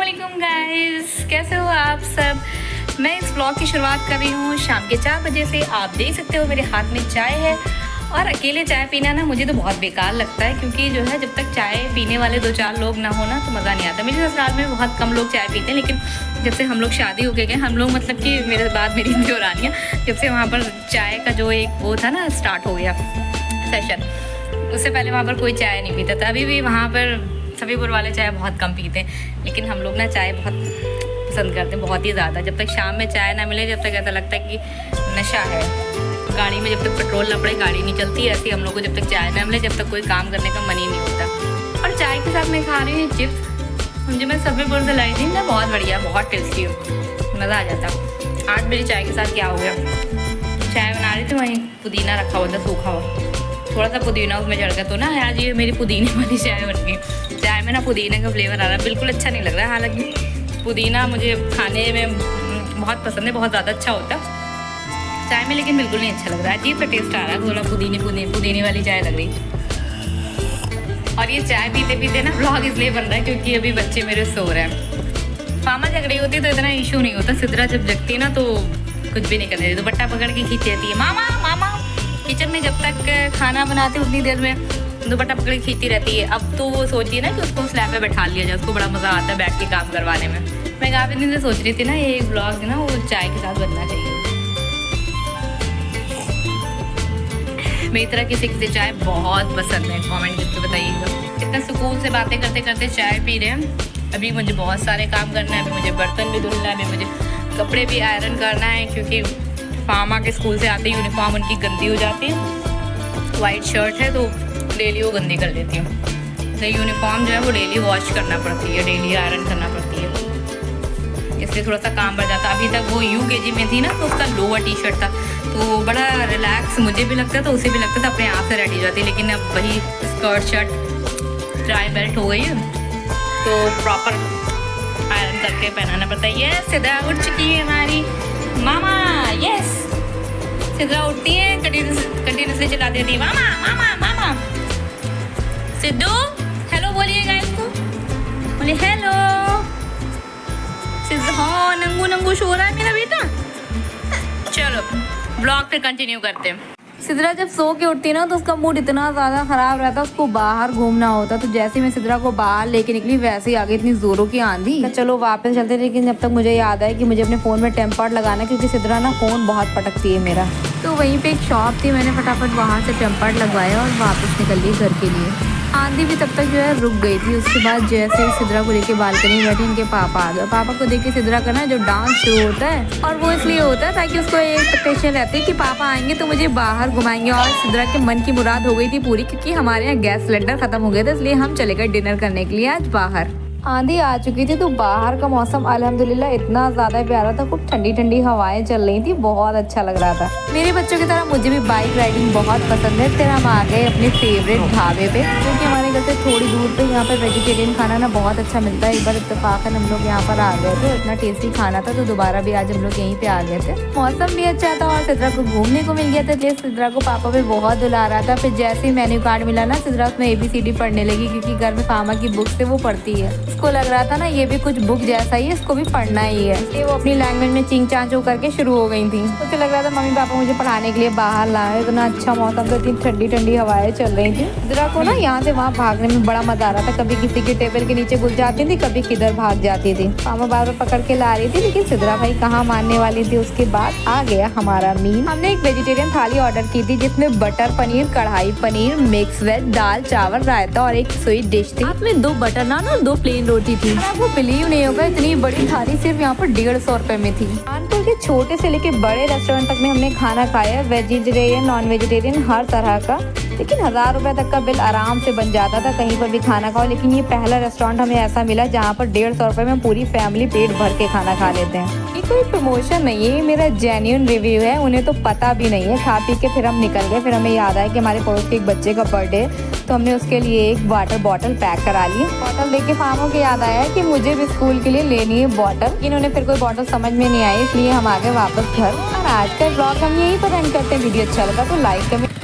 अस्सलामुअलैकुम गाइस, कैसे हो आप सब। मैं इस ब्लॉग की शुरुआत कर रही हूँ शाम के 4 बजे से। आप देख सकते हो मेरे हाथ में चाय है और अकेले चाय पीना ना मुझे तो बहुत बेकार लगता है, क्योंकि जो है जब तक चाय पीने वाले 2-4 लोग ना हो ना तो मज़ा नहीं आता। मेरे ससुराल में बहुत कम लोग चाय पीते हैं, लेकिन जब से हम लोग शादी हो गए हम लोग मतलब कि मेरे बाद मेरी देवरानियाँ जब से वहाँ पर चाय का जो एक वो था ना स्टार्ट हो गया सेशन, उससे पहले वहाँ पर कोई चाय नहीं पीता था। अभी भी वहाँ पर सफीपुर वाले चाय बहुत कम पीते हैं, लेकिन हम लोग ना चाय बहुत पसंद करते हैं, बहुत ही ज़्यादा। जब तक शाम में चाय ना मिले जब तक ऐसा लगता है कि नशा है। गाड़ी में जब तक पेट्रोल ना पड़े गाड़ी नहीं चलती, ऐसी हम लोग को जब तक चाय ना मिले जब तक कोई काम करने का मन ही नहीं होता। और चाय के साथ मैं खा रही हूँ चिप्स, जो मैं सफीपुर से लाई थी ना, बहुत बढ़िया, बहुत टेस्टी हो, मज़ा आ जाता। 8 बजे चाय के साथ क्या हो गया, चाय बना रही थी, वहीं पुदीना रखा हुआ था सूखा हुआ, थोड़ा सा पुदीना उसमें चढ़ गया तो ना आज ये मेरी पुदीने वाली चाय बन गई। चाय में ना पुदीने का फ्लेवर आ रहा है, बिल्कुल अच्छा नहीं लग रहा है। हालांकि पुदीना मुझे खाने में बहुत पसंद है, बहुत ज़्यादा अच्छा होता है चाय में, लेकिन बिल्कुल नहीं अच्छा लग रहा है। अजीब सा टेस्ट आ रहा है, थोड़ा पुदीने वाली चाय लग रही। और ये चाय पीते पीते ना व्लॉग इसलिए बन रहा है क्योंकि अभी बच्चे मेरे सो रहे हैं। पामा जग रही होती तो इतना इशू नहीं होता, सिद्रा जब जगती है ना तो कुछ भी नहीं करने देती, दुपट्टा पकड़ के खींच देती है, मामा मामा। किचन में जब तक खाना बनाते उतनी देर में दुपट्टा पकड़ के खींचती रहती है। अब तो वो सोचती है ना कि उसको स्लैब पे बैठा लिया जाए, उसको बड़ा मज़ा आता है बैठ के काम करवाने में। मैं काफ़ी दिन से सोच रही थी ना ये ब्लॉग ना वो चाय के साथ बनना चाहिए। मेरी तरह किसी किसी चाय बहुत पसंद है, कमेंट करके बताइएगा। इतना सुकून से बातें करते करते चाय पी रहे हैं। अभी मुझे बहुत सारे काम करना है, अभी मुझे बर्तन भी धुलना है, अभी मुझे कपड़े भी आयरन करना है, क्योंकि पामा के स्कूल से आते यूनिफॉर्म उनकी गंदी हो जाती है। वाइट शर्ट है तो डेली वो गंदी कर देती हूँ, तो यूनिफॉर्म जो है वो डेली वॉश करना पड़ती है, डेली आयरन करना पड़ती है, इसलिए थोड़ा सा काम बढ़ जाता। अभी तक वो UKG में थी ना तो उसका लोअर टी शर्ट था, तो बड़ा रिलैक्स मुझे भी लगता था, उसे भी लगता था, अपने आप से रेडी हो जाती। लेकिन अब वही स्कर्ट शर्ट ट्राई बेल्ट हो गई है तो प्रॉपर आयरन करके पहनाना पड़ता है। ये सिद्रा उठ चुकी है हमारी मामा, यस सिद्रा उठती है कंटिन्यूसली चला देती है मामा मामा मामा। सिद्धू हेलो बोलिएगा इसको, बोले हेलो। सिद्धू हाँ नंगू नंगू सो रहा है मेरा बेटा। चलो ब्लॉग फिर कंटिन्यू करते हैं। सिद्रा जब सो के उठती है ना तो उसका मूड इतना ज़्यादा ख़राब रहता है, उसको बाहर घूमना होता। तो जैसे मैं सिद्रा को बाहर लेके निकली वैसे ही आगे इतनी ज़ोरों की आंधी। तो चलो वापस चलते, लेकिन जब तक मुझे याद आया कि मुझे अपने फ़ोन में टेम्पर्ड लगाना है, क्योंकि सिद्रा ना फ़ोन बहुत पटकती है मेरा। तो वहीं पे एक शॉप थी, मैंने फटाफट वहाँ से टेम्पर्ड लगवाया और वापस निकल ली घर के लिए। आंधी भी तब तक जो है रुक गई थी। उसके बाद जैसे ही सिद्रा को लेके बालकनी में बैठी, इनके पापा आ गए। पापा को देख के सिद्रा का ना जो डांस शुरू होता है, और वो इसलिए होता है ताकि उसको एक एक्सपेक्टेशन रहती है कि पापा आएंगे तो मुझे बाहर घुमाएंगे। और सिद्रा के मन की मुराद हो गई थी पूरी, क्योंकि हमारे यहाँ गैस सिलेंडर खत्म हो गया था, इसलिए हम चले गए डिनर करने के लिए आज बाहर। आंधी आ चुकी थी तो बाहर का मौसम अल्हम्दुलिल्लाह इतना ज़्यादा प्यारा था, खूब ठंडी ठंडी हवाएं चल रही थी, बहुत अच्छा लग रहा था। मेरे बच्चों की तरह मुझे भी बाइक राइडिंग बहुत पसंद है। फिर हम आ गए अपने फेवरेट ढाबे पे, क्योंकि हमारे घर से थोड़ी दूर पे यहाँ पर वेजिटेरियन खाना ना बहुत अच्छा मिलता है। एक बार इत्तेफाकन हम लोग यहाँ पर आ गए थे, इतना टेस्टी खाना था, तो दोबारा भी आज हम लोग यहीं पे आ गए थे। मौसम भी अच्छा था और सिद्रा को घूमने को मिल गया था, इसलिए सिद्रा को पापा पे बहुत दुला रहा था। फिर जैसे ही मेन्यू कार्ड मिला ना, सिद्रा उसमें ABCD पढ़ने लगी, क्योंकि घर में पामा की बुक से वो पढ़ती है। उसको लग रहा था ना ये भी कुछ बुक जैसा ही है, इसको भी पढ़ना ही है, इसलिए वो अपनी लैंग्वेज में चिंग चांचो करके शुरू हो गई थी। तो लग रहा था मम्मी पापा मुझे पढ़ाने के लिए बाहर लाए, इतना अच्छा मौसम था, इतनी ठंडी ठंडी हवाएं चल रही थी। सिद्रा को ना यहाँ से वहाँ भागने में बड़ा मजा आ रहा था, कभी किसी के टेबल के नीचे घुस जाती थी, कभी किधर भाग जाती थी। पापा बार बार पकड़ के ला रही थी, लेकिन सिद्रा भाई कहाँ मानने वाली थी। उसके बाद आ गया हमारा मील। हमने एक वेजिटेरियन थाली ऑर्डर की थी, जिसमें बटर पनीर, कढ़ाई पनीर, मिक्स वेज, दाल चावल, रायता और एक स्वीट डिश थी। साथ में 2 बटर नान और 2 प्लेन रोटी थी। वो बिलीव नहीं होगा, इतनी बड़ी थाली सिर्फ यहाँ पर 150 रुपए में थी। कानपुर के छोटे से लेके बड़े रेस्टोरेंट तक में हमने खाना खाया, वेजिटेरियन नॉन वेजिटेरियन हर तरह का, लेकिन 1000 रुपए तक का बिल आराम से बन जाता था कहीं पर भी खाना खाओ। लेकिन ये पहला रेस्टोरेंट हमें ऐसा मिला जहाँ पर 150 रुपए में पूरी फैमिली पेट भर के खाना खा लेते हैं। ये कोई प्रमोशन नहीं है, मेरा जेन्युइन रिव्यू है, उन्हें तो पता भी नहीं है। खा पी के फिर हम निकल गए। फिर हमें याद आया कि हमारे पड़ोस के एक बच्चे का बर्थडे, तो हमने उसके लिए एक वाटर बॉटल पैक करा ली। बॉटल देख के फार्मों को याद आया कि मुझे भी स्कूल के लिए लेनी है बॉटल। इन्होंने फिर कोई बॉटल समझ में नहीं आई, इसलिए हम आ गए वापस घर। और आज का ब्लॉग हम यहीं पर एंड करते हैं। वीडियो अच्छा लगा तो लाइक कमेंट